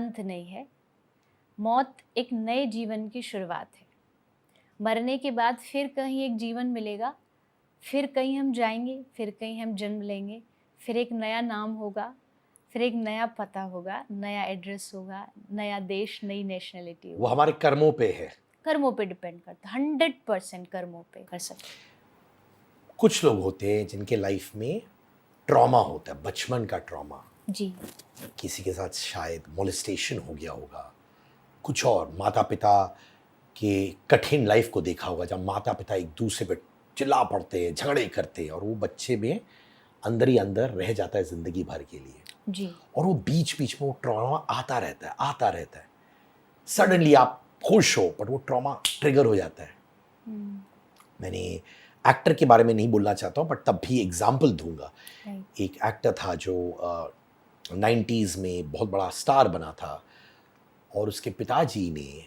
अंत नहीं है। मौत एक नए जीवन की शुरुआत है। मरने के बाद फिर कहीं एक जीवन मिलेगा, फिर कहीं हम जाएंगे, फिर कहीं हम जन्म लेंगे, फिर एक नया नाम होगा, फिर एक नया पता होगा, नया एड्रेस होगा, नया देश, नई नेशनलिटी वो होगी। हमारे कर्मों पे है। कर्मों पे डिपेंड करता है, 100% कर्मों पे कर सकते। कुछ लोग होते हैं जिनके लाइफ में ट्रॉमा होता है, बचपन का ट्रॉमा। जी। किसी के साथ शायद मोलेस्टेशन हो गया होगा, कुछ और, माता पिता के कठिन लाइफ को देखा होगा जब माता पिता एक दूसरे पे चिल्ला पड़ते हैं, झगड़े करते हैं, और वो बच्चे में अंदर ही अंदर रह जाता है जिंदगी भर के लिए। जी। और वो बीच बीच में वो ट्रॉमा आता रहता है, आता रहता है। सडनली आप खुश हो बट वो ट्रॉमा ट्रिगर हो जाता है। मैंने एक्टर के बारे में नहीं बोलना चाहता हूँ बट तब भी एग्जाम्पल दूंगा। एक एक्टर था जो 90s में बहुत बड़ा स्टार बना था, और उसके पिताजी ने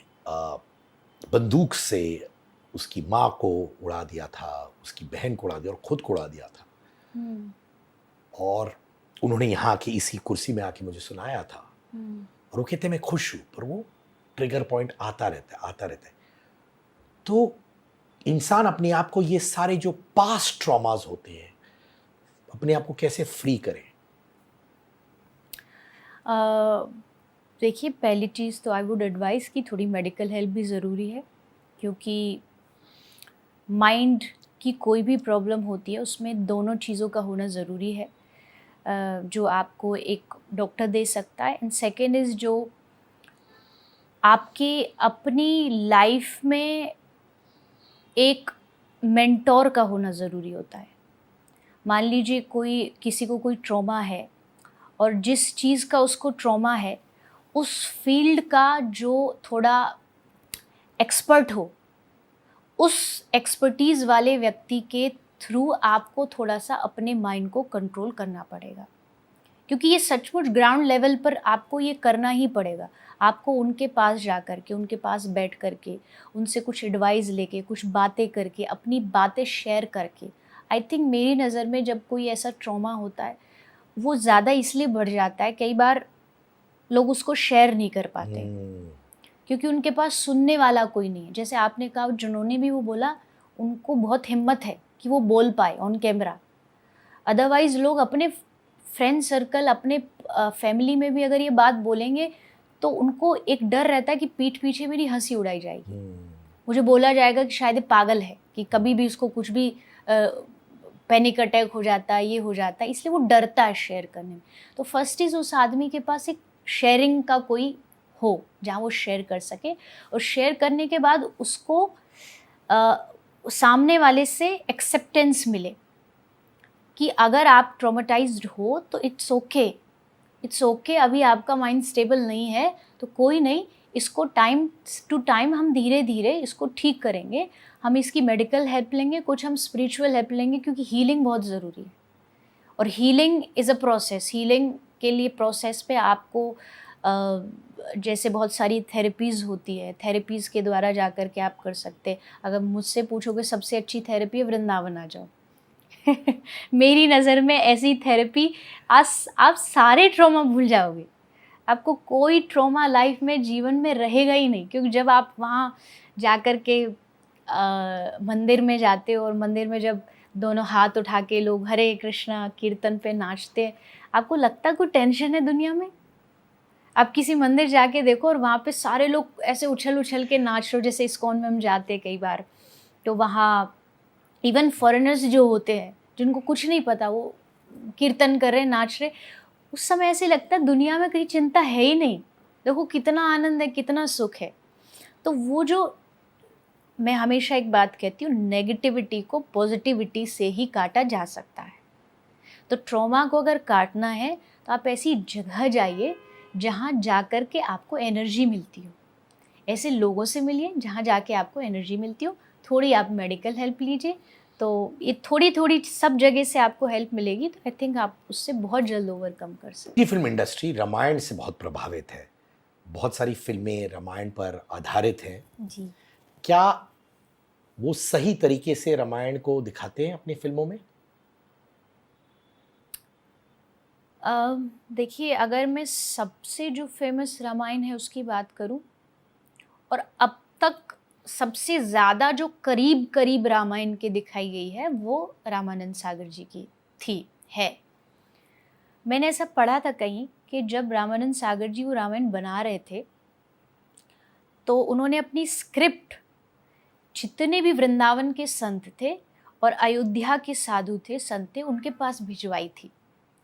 बंदूक से उसकी माँ को उड़ा दिया था, उसकी बहन को उड़ा दिया और खुद को उड़ा दिया था। और उन्होंने यहाँ के इसी कुर्सी में आके मुझे सुनाया था, और वो कहते मैं खुश हूँ, पर वो ट्रिगर पॉइंट आता रहता है, आता रहता है। तो इंसान अपने आप को, ये सारे जो पास्ट ट्रॉमास होते हैं, अपने आप को कैसे फ्री करे? देखिए, पहली चीज़ तो आई वुड एडवाइस कि थोड़ी मेडिकल हेल्प भी ज़रूरी है, क्योंकि माइंड की कोई भी प्रॉब्लम होती है उसमें दोनों चीज़ों का होना ज़रूरी है, जो आपको एक डॉक्टर दे सकता है। एंड सेकेंड इज़ जो आपकी अपनी लाइफ में एक मेंटोर का होना ज़रूरी होता है। मान लीजिए किसी को कोई ट्रॉमा है, और जिस चीज़ का उसको ट्रॉमा है उस फील्ड का जो थोड़ा एक्सपर्ट हो, उस एक्सपर्टीज़ वाले व्यक्ति के थ्रू आपको थोड़ा सा अपने माइंड को कंट्रोल करना पड़ेगा, क्योंकि ये सचमुच ग्राउंड लेवल पर आपको ये करना ही पड़ेगा। आपको उनके पास जा कर के, उनके पास बैठ कर के, उनसे कुछ एडवाइस लेके, कुछ बातें करके, अपनी बातें शेयर करके। आई थिंक मेरी नज़र में जब कोई ऐसा ट्रॉमा होता है वो ज़्यादा इसलिए बढ़ जाता है, कई बार लोग उसको शेयर नहीं कर पाते क्योंकि उनके पास सुनने वाला कोई नहीं है। जैसे आपने कहा, जिन्होंने भी वो बोला उनको बहुत हिम्मत है कि वो बोल पाए ऑन कैमरा। अदरवाइज़ लोग अपने फ्रेंड सर्कल, अपने फैमिली में भी अगर ये बात बोलेंगे तो उनको एक डर रहता है कि पीठ पीछे मेरी हंसी उड़ाई जाएगी, मुझे बोला जाएगा कि शायद पागल है, कि कभी भी उसको कुछ भी पैनिक अटैक हो जाता है, ये हो जाता है, इसलिए वो डरता है शेयर करने में। तो फर्स्ट इज़ उस आदमी के पास एक शेयरिंग का कोई हो जहाँ वो शेयर कर सके, और शेयर करने के बाद उसको सामने वाले से एक्सेप्टेंस मिले कि अगर आप ट्रॉमेटाइज्ड हो तो इट्स ओके, इट्स ओके, अभी आपका माइंड स्टेबल नहीं है तो कोई नहीं, इसको टाइम टू टाइम हम धीरे धीरे इसको ठीक करेंगे। हम इसकी मेडिकल हेल्प लेंगे, कुछ हम स्पिरिचुअल हेल्प लेंगे, क्योंकि हीलिंग बहुत ज़रूरी है। और healing is a process. Healing के लिए प्रोसेस पे आपको जैसे बहुत सारी थेरेपीज़ होती है, थेरेपीज़ के द्वारा जा कर के आप कर सकते। अगर मुझसे पूछोगे सबसे अच्छी थेरेपी है वृंदावन आ जाओ। मेरी नज़र में ऐसी थेरेपी, आज आप सारे ट्रॉमा भूल जाओगे, आपको कोई ट्रॉमा लाइफ में जीवन में रहेगा ही नहीं। क्योंकि जब आप वहाँ जा कर के मंदिर में जाते हो, और मंदिर में जब दोनों हाथ उठा के लोग हरे कृष्णा कीर्तन पे नाचते हैं, आपको लगता कोई टेंशन है दुनिया में? आप किसी मंदिर जाके देखो और वहाँ पे सारे लोग ऐसे उछल उछल के नाच रहे हो, जैसे इस्कॉन में हम जाते हैं कई बार, तो वहाँ इवन फॉरेनर्स जो होते हैं जिनको कुछ नहीं पता, वो कीर्तन कर रहे, नाच रहे, उस समय ऐसे लगता है दुनिया में कहीं चिंता है ही नहीं, देखो कितना आनंद है, कितना सुख है। तो वो जो, मैं हमेशा एक बात कहती हूँ, नेगेटिविटी को पॉजिटिविटी से ही काटा जा सकता है। तो ट्रॉमा को अगर काटना है तो आप ऐसी जगह जाइए जहाँ जा कर के आपको एनर्जी मिलती हो, ऐसे लोगों से मिलिए जहाँ जाके आपको एनर्जी मिलती हो। थोड़ी आप मेडिकल हेल्प लीजिए, तो ये थोड़ी थोड़ी सब जगह से आपको हेल्प मिलेगी, तो आई थिंक आप उससे बहुत जल्द ओवरकम कर सकते हैं। फिल्म इंडस्ट्री रामायण से बहुत प्रभावित है, बहुत सारी फिल्में रामायण पर आधारित हैं जी। क्या वो सही तरीके से रामायण को दिखाते हैं अपनी फिल्मों में? देखिए, अगर मैं सबसे जो फेमस रामायण है उसकी बात करूं, और अब तक सबसे ज़्यादा जो करीब करीब रामायण के दिखाई गई है वो रामानंद सागर जी की थी है। मैंने ऐसा पढ़ा था कहीं कि जब रामानंद सागर जी वो रामायण बना रहे थे तो उन्होंने अपनी स्क्रिप्ट जितने भी वृंदावन के संत थे और अयोध्या के साधु थे, संत थे, उनके पास भिजवाई थी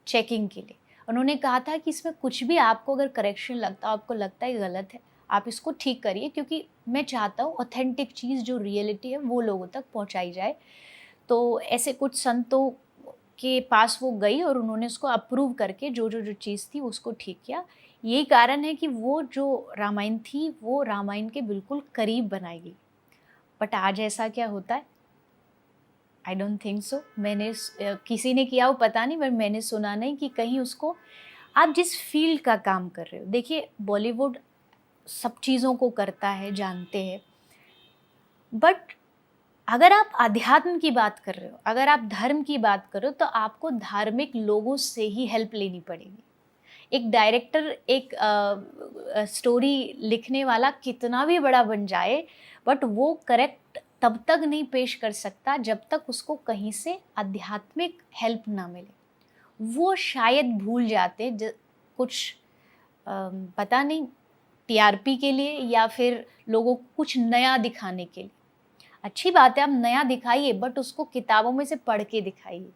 चेकिंग के लिए। उन्होंने कहा था कि इसमें कुछ भी आपको अगर करेक्शन लगता, आपको लगता है गलत है, आप इसको ठीक करिए, क्योंकि मैं चाहता हूँ ऑथेंटिक चीज़ जो रियलिटी है वो लोगों तक पहुँचाई जाए। तो ऐसे कुछ संतों के पास वो गई और उन्होंने उसको अप्रूव करके जो चीज़ थी उसको ठीक किया। यही कारण है कि वो जो रामायण थी वो रामायण के बिल्कुल करीब बनाई गई। बट आज ऐसा क्या होता है? I don't think so. मैंने किसी ने किया हो पता नहीं, पर मैंने सुना नहीं कि कहीं उसको, आप जिस फील्ड का काम कर रहे हो, देखिए बॉलीवुड सब चीज़ों को करता है, जानते हैं, बट अगर आप अध्यात्म की बात कर रहे हो, अगर आप धर्म की बात कर रहे हो, तो आपको धार्मिक लोगों से ही हेल्प लेनी पड़ेगी। एक डायरेक्टर, एक स्टोरी लिखने वाला कितना भी बड़ा बन जाए, बट वो करेक्ट तब तक नहीं पेश कर सकता जब तक उसको कहीं से आध्यात्मिक हेल्प ना मिले। वो शायद भूल जाते कुछ पता नहीं, टीआरपी के लिए या फिर लोगों को कुछ नया दिखाने के लिए। अच्छी बात है, आप नया दिखाइए, बट उसको किताबों में से पढ़ के दिखाइए।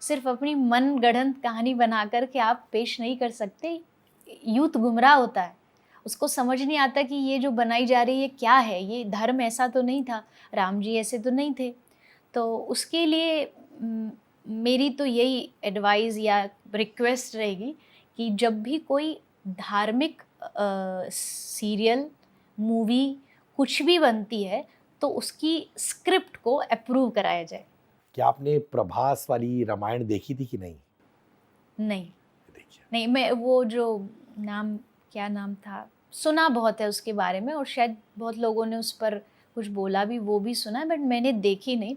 सिर्फ अपनी मन गढ़ंत कहानी बना कर के आप पेश नहीं कर सकते। यूथ गुमराह होता है, उसको समझ नहीं आता कि ये जो बनाई जा रही है क्या है, ये धर्म ऐसा तो नहीं था, राम जी ऐसे तो नहीं थे। तो उसके लिए मेरी तो यही एडवाइस या रिक्वेस्ट रहेगी कि जब भी कोई धार्मिक सीरियल, मूवी कुछ भी बनती है तो उसकी स्क्रिप्ट को अप्रूव कराया जाए। क्या आपने प्रभास वाली रामायण देखी थी कि नहीं? नहीं, देखिए, नहीं, मैं वो जो नाम, क्या नाम था, सुना बहुत है उसके बारे में, और शायद बहुत लोगों ने उस पर कुछ बोला भी, वो भी सुना है, बट मैंने देखी नहीं।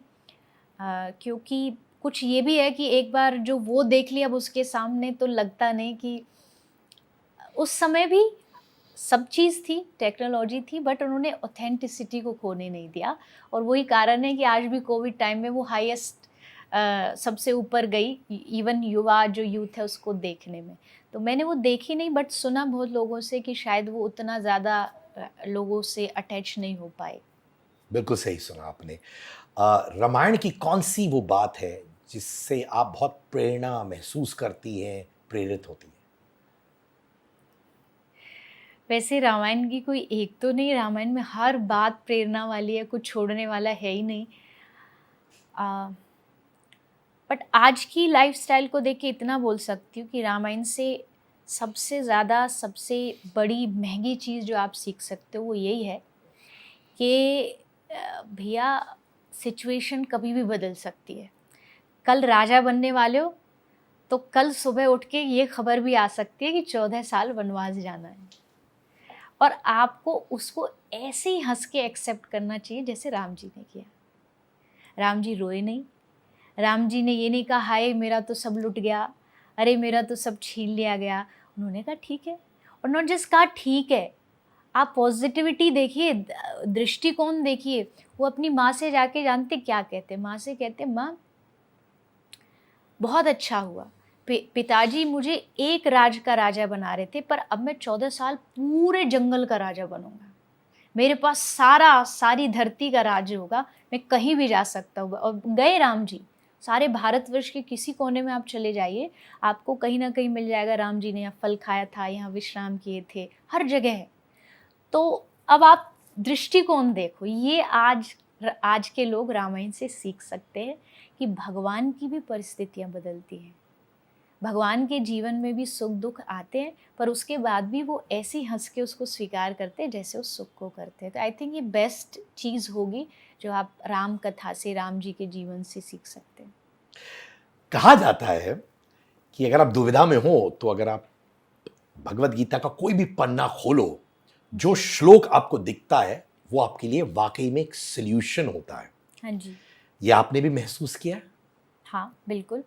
क्योंकि कुछ ये भी है कि एक बार जो वो देख लिया अब उसके सामने तो लगता नहीं कि उस समय भी सब चीज़ थी, टेक्नोलॉजी थी, बट उन्होंने ऑथेंटिसिटी को खोने नहीं दिया। और वही कारण है कि आज भी कोविड टाइम में वो हाईएस्ट सबसे ऊपर गई, इवन युवा जो यूथ है उसको देखने में। तो मैंने वो देखी नहीं, बट सुना बहुत लोगों से कि शायद वो उतना ज़्यादा लोगों से अटैच नहीं हो पाए। बिल्कुल सही सुना आपने। रामायण की कौन सी वो बात है जिससे आप बहुत प्रेरणा महसूस करती हैं, प्रेरित होती हैं? वैसे रामायण की कोई एक तो नहीं, रामायण में हर बात प्रेरणा वाली है, कुछ छोड़ने वाला है ही नहीं। बट आज की लाइफस्टाइल को देख के इतना बोल सकती हूँ कि रामायण से सबसे ज़्यादा, सबसे बड़ी महंगी चीज़ जो आप सीख सकते हो वो यही है कि भैया, सिचुएशन कभी भी बदल सकती है। कल राजा बनने वाले हो तो कल सुबह उठ के ये खबर भी आ सकती है कि 14 साल वनवास जाना है, और आपको उसको ऐसे ही हंस के एक्सेप्ट करना चाहिए जैसे राम जी ने किया। राम जी रोए नहीं, राम जी ने ये नहीं कहा हाय मेरा तो सब लुट गया, अरे मेरा तो सब छीन लिया गया। उन्होंने कहा ठीक है, और नॉट जस्ट कहा ठीक है, आप पॉजिटिविटी देखिए, दृष्टिकोण देखिए। वो अपनी माँ से जाके जानते क्या कहते, माँ से कहते माँ बहुत अच्छा हुआ, पिताजी मुझे एक राज का राजा बना रहे थे, पर अब मैं 14 साल पूरे जंगल का राजा बनूंगा। मेरे पास सारी धरती का राज्य होगा, मैं कहीं भी जा सकता हूँ। और गए राम जी, सारे भारतवर्ष के किसी कोने में आप चले जाइए, आपको कहीं ना कहीं मिल जाएगा राम जी ने यहाँ फल खाया था, यहाँ विश्राम किए थे, हर जगह है। तो अब आप दृष्टिकोण देखो, ये आज के लोग रामायण से सीख सकते हैं कि भगवान की भी परिस्थितियाँ बदलती हैं, भगवान के जीवन में भी सुख दुख आते हैं, पर उसके बाद भी वो ऐसी हंस के उसको स्वीकार करते हैं जैसे उस सुख को करते हैं। तो आई थिंक ये बेस्ट चीज़ होगी जो आप राम कथा से, राम जी के जीवन से सीख सकते हैं। कहा जाता है कि अगर आप दुविधा में हो तो अगर आप भगवत गीता का कोई भी पन्ना खोलो, जो श्लोक आपको दिखता है वो आपके लिए वाकई में एक सल्यूशन होता है। हाँ जी, ये आपने भी महसूस किया है? हाँ बिल्कुल,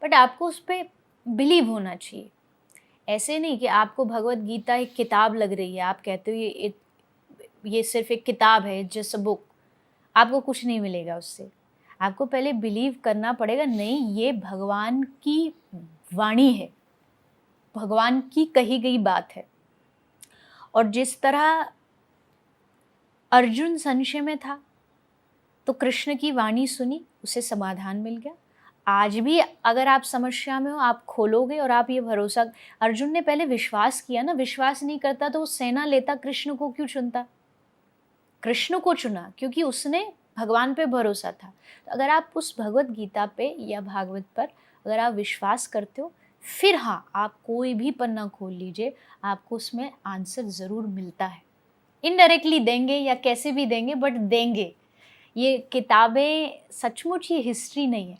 बट आपको उस पर बिलीव होना चाहिए। ऐसे नहीं कि आपको भगवत गीता एक किताब लग रही है, आप कहते हो ये सिर्फ एक किताब है, जस्ट अ बुक, आपको कुछ नहीं मिलेगा उससे। आपको पहले बिलीव करना पड़ेगा, नहीं ये भगवान की वाणी है, भगवान की कही गई बात है। और जिस तरह अर्जुन संशय में था तो कृष्ण की वाणी सुनी, उसे समाधान मिल गया। आज भी अगर आप समस्या में हो, आप खोलोगे और आप ये भरोसा, अर्जुन ने पहले विश्वास किया ना, विश्वास नहीं करता तो वो सेना लेता, कृष्ण को क्यों चुनता? कृष्ण को चुना क्योंकि उसने भगवान पे भरोसा था। तो अगर आप उस भगवत गीता पे या भागवत पर अगर आप विश्वास करते हो, फिर हाँ, आप कोई भी पन्ना खोल लीजिए, आपको उसमें आंसर ज़रूर मिलता है। इनडायरेक्टली देंगे या कैसे भी देंगे, बट देंगे। ये किताबें सचमुच ये हिस्ट्री नहीं है।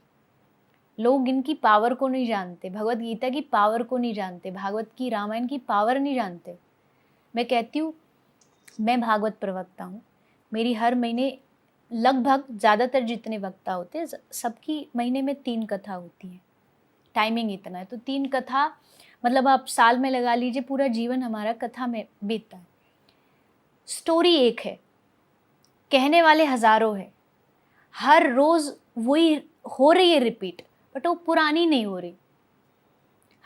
लोग इनकी पावर को नहीं जानते, भगवत गीता की पावर को नहीं जानते, भागवत की, रामायण की पावर नहीं जानते। मैं कहती हूँ, मैं भागवत प्रवक्ता हूँ, मेरी हर महीने लगभग ज़्यादातर जितने वक्ता होते हैं सबकी महीने में 3 कथा होती है। टाइमिंग इतना है तो 3 कथा, मतलब आप साल में लगा लीजिए, पूरा जीवन हमारा कथा में बीतता है। स्टोरी एक है, कहने वाले हज़ारों है, हर रोज़ वही हो रही है रिपीट, बट वो पुरानी नहीं हो रही।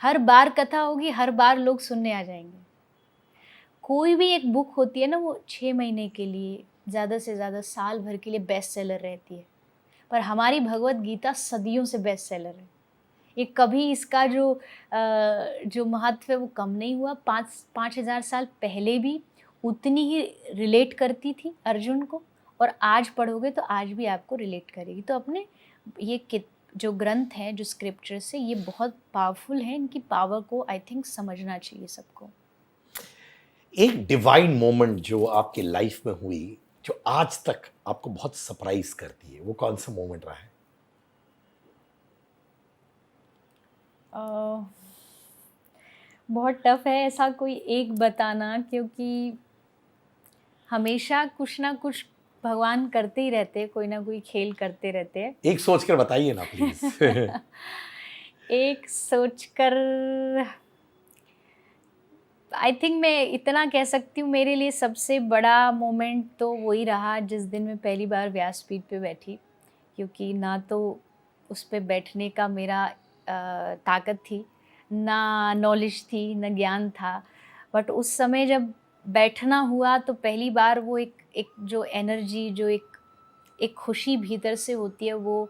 हर बार कथा होगी, हर बार लोग सुनने आ जाएंगे। कोई भी एक बुक होती है ना, वो 6 महीने के लिए, ज़्यादा से ज़्यादा साल भर के लिए बेस्ट सेलर रहती है। पर हमारी भगवत गीता सदियों से बेस्ट सेलर है। ये कभी इसका जो महत्व है वो कम नहीं हुआ। 5,000 साल पहले भी उतनी ही रिलेट करती थी अर्जुन को, और आज पढ़ोगे तो आज भी आपको रिलेट करेगी। तो अपने ये जो ग्रंथ हैं, जो स्क्रिप्चर्स है, ये बहुत पावरफुल हैं। इनकी पावर को आई थिंक समझना चाहिए सबको। एक डिवाइन मोमेंट जो आपकी लाइफ में हुई, जो आज तक आपको बहुत सरप्राइज करती है, वो कौन सा मोमेंट रहा है? बहुत टफ है ऐसा कोई एक बताना, क्योंकि हमेशा कुछ ना कुछ भगवान करते ही रहते हैं, कोई ना कोई खेल करते रहते हैं। एक सोचकर बताइए ना प्लीज। एक सोचकर आई थिंक मैं इतना कह सकती हूँ, मेरे लिए सबसे बड़ा मोमेंट तो वही रहा जिस दिन मैं पहली बार व्यासपीठ पे बैठी। क्योंकि ना तो उस पे बैठने का मेरा ताकत थी, ना नॉलेज थी, ना ज्ञान था, बट उस समय जब बैठना हुआ तो पहली बार वो एक जो एनर्जी, जो एक खुशी भीतर से होती है, वो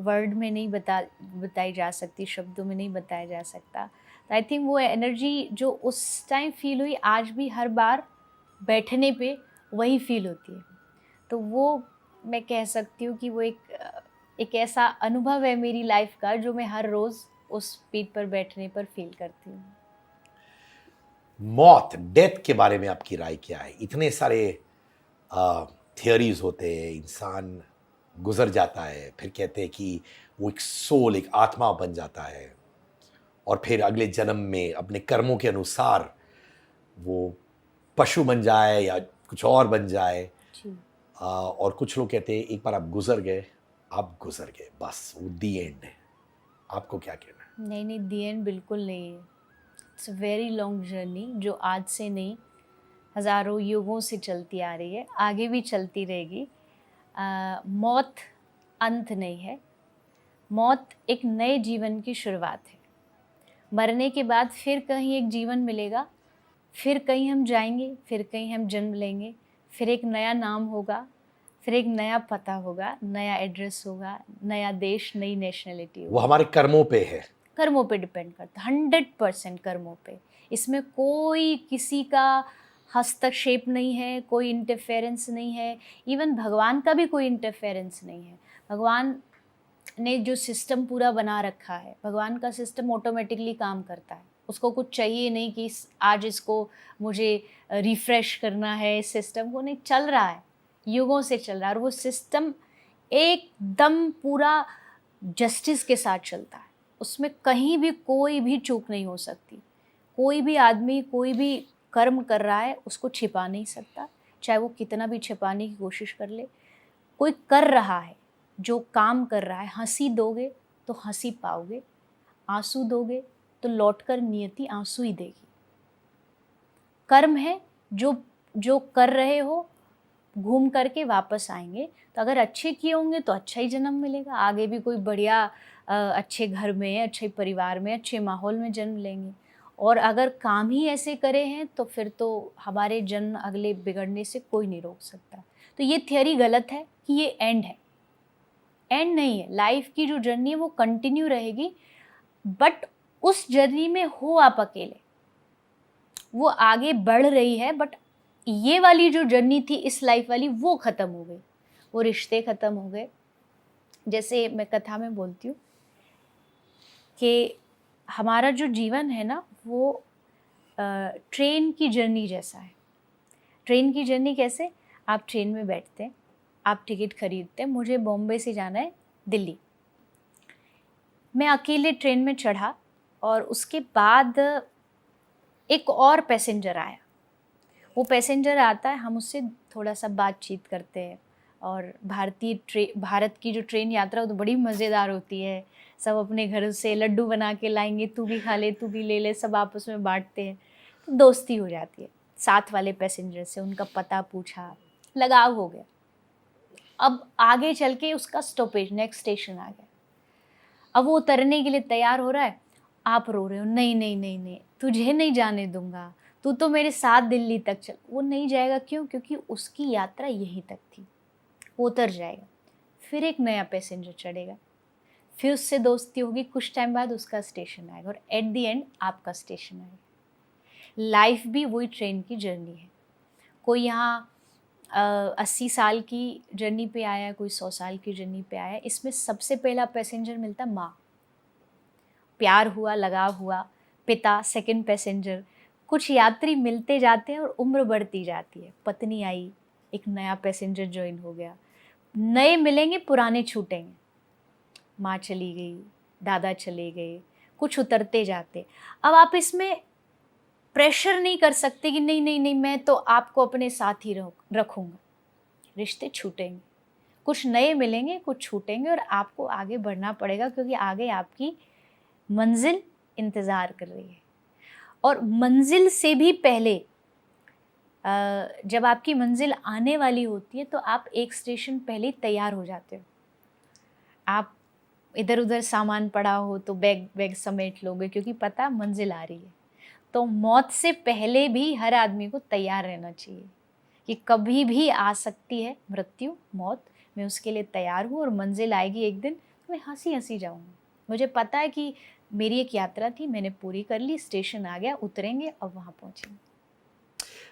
वर्ड में नहीं बताई जा सकती, शब्दों में नहीं बताया जा सकता। आई थिंक वो एनर्जी जो उस टाइम फील हुई, आज भी हर बार बैठने पे वही फील होती है। तो वो मैं कह सकती हूँ कि वो एक ऐसा अनुभव है मेरी लाइफ का जो मैं हर रोज़ उस पीठ पर बैठने पर फील करती हूँ। मौत, डेथ के बारे में आपकी राय क्या है? इतने सारे थियरीज होते हैं, इंसान गुजर जाता है, फिर कहते हैं कि वो एक सोल, एक आत्मा बन जाता है, और फिर अगले जन्म में अपने कर्मों के अनुसार वो पशु बन जाए या कुछ और बन जाए। और कुछ लोग कहते हैं एक बार आप गुजर गए, आप गुजर गए, बस वो दी एंड है। आपको क्या कहना है? नहीं नहीं, दी एंड बिल्कुल नहीं है। It's a very long journey जो आज से नहीं, हज़ारों युगों से चलती आ रही है, आगे भी चलती रहेगी। मौत अंत नहीं है, मौत एक नए जीवन की शुरुआत है। मरने के बाद फिर कहीं एक जीवन मिलेगा, फिर कहीं हम जाएंगे, फिर कहीं हम जन्म लेंगे, फिर एक नया नाम होगा, फिर एक नया पता होगा, नया एड्रेस होगा, नया देश, नई नेशनलिटी होगी। वो हमारे कर्मों पे है। कर्मों पे डिपेंड करता है, 100% कर्मों पे। इसमें कोई किसी का हस्तक्षेप नहीं है, कोई इंटरफेरेंस नहीं है, इवन भगवान का भी कोई इंटरफेरेंस नहीं है। भगवान ने जो सिस्टम पूरा बना रखा है, भगवान का सिस्टम ऑटोमेटिकली काम करता है। उसको कुछ चाहिए नहीं कि आज इसको मुझे रिफ्रेश करना है, इस सिस्टम को, नहीं, चल रहा है, युगों से चल रहा है, और वो सिस्टम एकदम पूरा जस्टिस के साथ चलता है। उसमें कहीं भी कोई भी चूक नहीं हो सकती। कोई भी आदमी कोई भी कर्म कर रहा है उसको छिपा नहीं सकता, चाहे वो कितना भी छिपाने की कोशिश कर ले। कोई कर रहा है, जो काम कर रहा है, हंसी दोगे तो हंसी पाओगे, आंसू दोगे तो लौटकर नियति आंसू ही देगी। कर्म है, जो जो कर रहे हो घूम करके वापस आएंगे। तो अगर अच्छे किए होंगे तो अच्छा ही जन्म मिलेगा, आगे भी कोई बढ़िया अच्छे घर में, अच्छे परिवार में, अच्छे माहौल में जन्म लेंगे। और अगर काम ही ऐसे करे हैं तो फिर तो हमारे जन्म अगले बिगड़ने से कोई नहीं रोक सकता। तो ये थियोरी गलत है कि ये एंड है, एंड नहीं है। लाइफ की जो जर्नी है वो कंटिन्यू रहेगी, बट उस जर्नी में हो आप अकेले, वो आगे बढ़ रही है, बट ये वाली जो जर्नी थी इस लाइफ वाली वो ख़त्म हो गई, वो रिश्ते ख़त्म हो गए। जैसे मैं कथा में बोलती हूँ कि हमारा जो जीवन है ना वो ट्रेन की जर्नी जैसा है। ट्रेन की जर्नी कैसे? आप ट्रेन में बैठते हैं, आप टिकट खरीदते हैं। मुझे बॉम्बे से जाना है दिल्ली, मैं अकेले ट्रेन में चढ़ा और उसके बाद एक और पैसेंजर आया। वो पैसेंजर आता है, हम उससे थोड़ा सा बातचीत करते हैं। और भारत की जो ट्रेन यात्रा वो तो बड़ी मज़ेदार होती है। सब अपने घर से लड्डू बना के लाएंगे, तू भी खा ले, तू भी ले ले, सब आपस में बांटते हैं, तो दोस्ती हो जाती है। साथ वाले पैसेंजर से उनका पता पूछा, लगाव हो गया। अब आगे चल के उसका स्टॉपेज, नेक्स्ट स्टेशन आ गया। अब वो उतरने के लिए तैयार हो रहा है, आप रो रहे हो, नहीं नहीं नहीं नहीं, तुझे नहीं जाने दूंगा, तू तो मेरे साथ दिल्ली तक चल। वो नहीं जाएगा, क्यों? क्योंकि उसकी यात्रा यहीं तक थी। वो उतर जाएगा, फिर एक नया पैसेंजर चढ़ेगा, फिर उससे दोस्ती होगी, कुछ टाइम बाद उसका स्टेशन आएगा और एट द एंड आपका स्टेशन आएगा। लाइफ भी वही ट्रेन की जर्नी है। कोई यहाँ 80 साल की जर्नी पे आया है, कोई 100 साल की जर्नी पे आया है। इसमें सबसे पहला पैसेंजर मिलता माँ, प्यार हुआ, लगाव हुआ, पिता सेकंड पैसेंजर। कुछ यात्री मिलते जाते हैं और उम्र बढ़ती जाती है। पत्नी आई, एक नया पैसेंजर ज्वाइन हो गया, नए मिलेंगे, पुराने छूटेंगे। माँ चली गई, दादा चले गए, कुछ उतरते जाते। अब आप इसमें प्रेशर नहीं कर सकते कि नहीं नहीं नहीं मैं तो आपको अपने साथ ही रखूँगा। रिश्ते छूटेंगे, कुछ नए मिलेंगे, कुछ छूटेंगे और आपको आगे बढ़ना पड़ेगा, क्योंकि आगे आपकी मंजिल इंतज़ार कर रही है। और मंजिल से भी पहले जब आपकी मंजिल आने वाली होती है तो आप एक स्टेशन पहले तैयार हो जाते हो। आप इधर उधर सामान पड़ा हो तो बैग समेट लोगे, क्योंकि पता मंजिल आ रही है। तो मौत से पहले भी हर आदमी को तैयार रहना चाहिए कि कभी भी आ सकती है मृत्यु, मौत। मैं उसके लिए तैयार हूँ और मंजिल आएगी एक दिन तो मैं हंसी हंसी जाऊँगी। मुझे पता है कि मेरी एक यात्रा थी, मैंने पूरी कर ली, स्टेशन आ गया, उतरेंगे और वहाँ पहुँचेंगे।